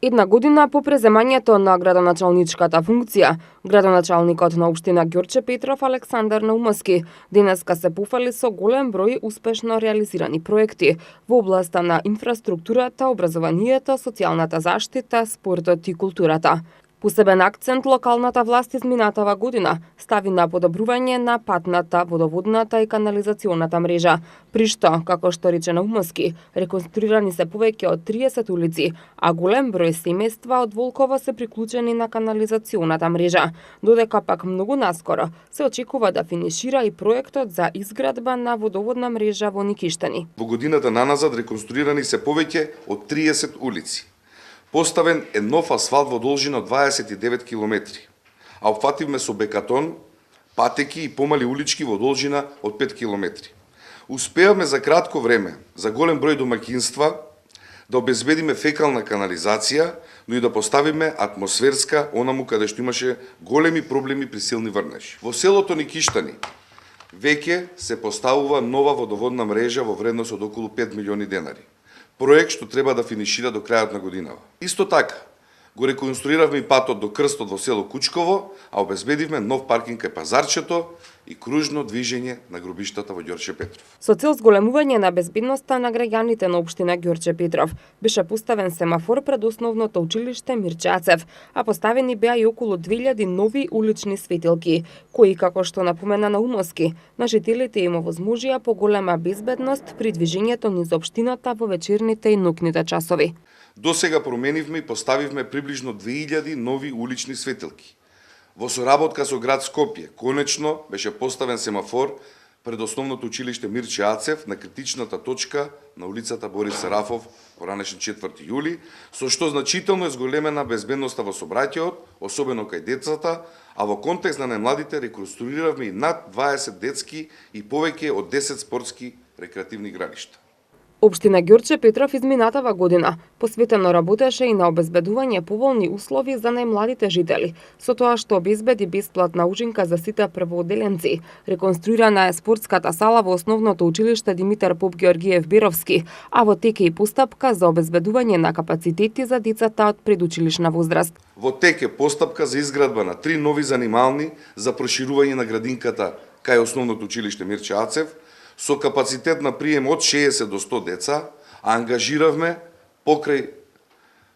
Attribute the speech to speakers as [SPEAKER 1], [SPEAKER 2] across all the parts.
[SPEAKER 1] Една година по преземањето на градоначалничката функција, градоначалникот на општина Ѓорче Петров Александар Наумовски денеска се пофали со голем број успешно реализирани проекти во областа на инфраструктурата, образованието, социјалната заштита, спортот и културата. Посебен акцент локалната власт изминатава година стави на подобрување на патната, водоводната и канализационата мрежа, при што, како што рече Наумовски, реконструирани се повеќе од 30 улици, а голем број семејства од Волково се приклучени на канализационата мрежа, додека пак многу наскоро се очекува да финишира и проектот за изградба на водоводна мрежа во Никиштани.
[SPEAKER 2] Во годината наназад реконструирани се повеќе од 30 улици. Поставен е нов асфалт во должина од 29 километри, а опфативме со бекатон, патеки и помали улички во должина од 5 километри. Успеавме за кратко време, за голем број домаќинства, да обезбедиме фекална канализација, но и да поставиме атмосферска онаму каде што имаше големи проблеми при силни врнежи. Во селото Никиштани веќе се поставува нова водоводна мрежа во вредност од околу 5 милиони денари. Проект што треба да финишира до крајот на годинава. Исто така, го реконструиравме и патот до крстот во село Кучково, а обезбедивме нов паркинг кај пазарчето и кружно движење на гробиштата во Ѓорче Петров.
[SPEAKER 1] Со цел зголемување на безбедноста на граѓаните на општина Ѓорче Петров беше поставен семафор пред основното училиште Мирче Ацев, а поставени беа и околу 2000 нови улични светилки, кои, како што напомена Наумовски, на жителите им овозможија поголема безбедност при движењето низ општината во вечерните и ноќните часови.
[SPEAKER 2] До сега променивме и поставивме приближно 2000 нови улични светилки. Во соработка со град Скопје, конечно беше поставен семафор пред основното училиште Мирче Ацев на критичната точка на улицата Борис Сарафов во ранешен 4 јули, со што значително е зголемена безбедноста во сообраќајот, особено кај децата, а во контекст на најмладите реконструиравме и над 20 детски и повеќе од 10 спортски рекреативни игралишта.
[SPEAKER 1] Општина Ѓорче Петров изминатава година посветено работеше и на обезбедување поволни услови за најмладите жители, со тоа што обезбеди бесплатна ужинка за сите првоодделенци. Реконструирана е спортската сала во основното училиште Димитар Поп Георгиев Беровски, а во тек е и постапка за обезбедување на капацитети за децата од предучилишна возраст.
[SPEAKER 2] Во тек е постапка за изградба на 3 нови занимални за проширување на градинката кај основното училиште Мирче Ацев, со капацитет на прием од 60 до 100 деца, а ангажиравме покрај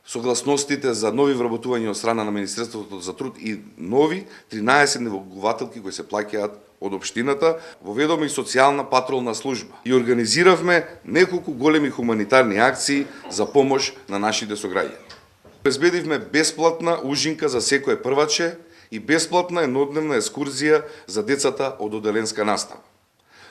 [SPEAKER 2] согласностите за нови вработувања од страна на Министерството за труд и нови 13 неволгователки кои се плаќаат од општината, воведоме и социјална патролна служба и организиравме неколку големи хуманитарни акции за помош на нашите сограѓани. Обезбедивме бесплатна ужинка за секое прваче и бесплатна еднодневна екскурзија за децата од оделенска настава.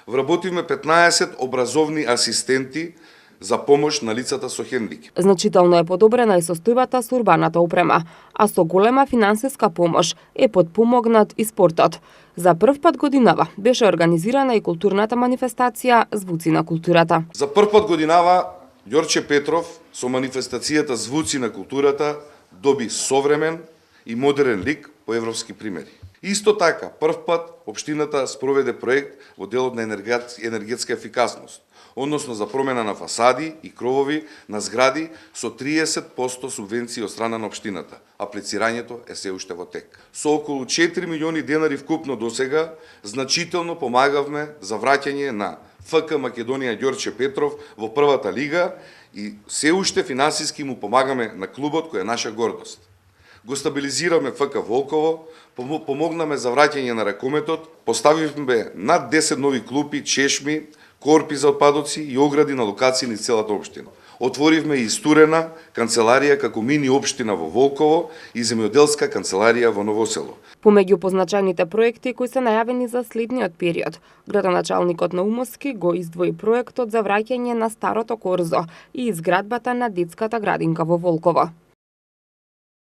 [SPEAKER 2] Вработивме 15 образовни асистенти за помош на лицата со хендикеп.
[SPEAKER 1] Значително е подобрена и состојбата со урбаната опрема, а со голема финансиска помош е подпомогнат и спортот. За прв пат годинава беше организирана и културната манифестација Звуци на културата.
[SPEAKER 2] За прв пат годинава Ѓорче Петров со манифестацијата Звуци на културата доби современ и модерен лик по европски примери. Исто така, прв пат општината спроведе проект во делот на енергетска ефикасност, односно за промена на фасади и кровови на згради со 30% субвенции од страна на општината. Аплицирањето е се уште во тек. Со околу 4 милиони денари вкупно досега, значително помагавме за враќање на ФК Македонија Ѓорче Петров во првата лига и се уште финансиски му помагаме на клубот кој е наша гордост. Го стабилизираме ФК Волково, помогнаме за враќање на ракометот, поставивме над 10 нови клупи, чешми, корпи за отпадоци и огради на локации низ целата општина. Отворивме и стурена канцеларија како мини општина во Волково и земјоделска канцеларија во Новосело.
[SPEAKER 1] Помеѓу позначајните проекти кои се најавени за следниот период, градоначалникот Наумовски го издвои проектот за враќање на старото корзо и изградбата на детската градинка во Волково.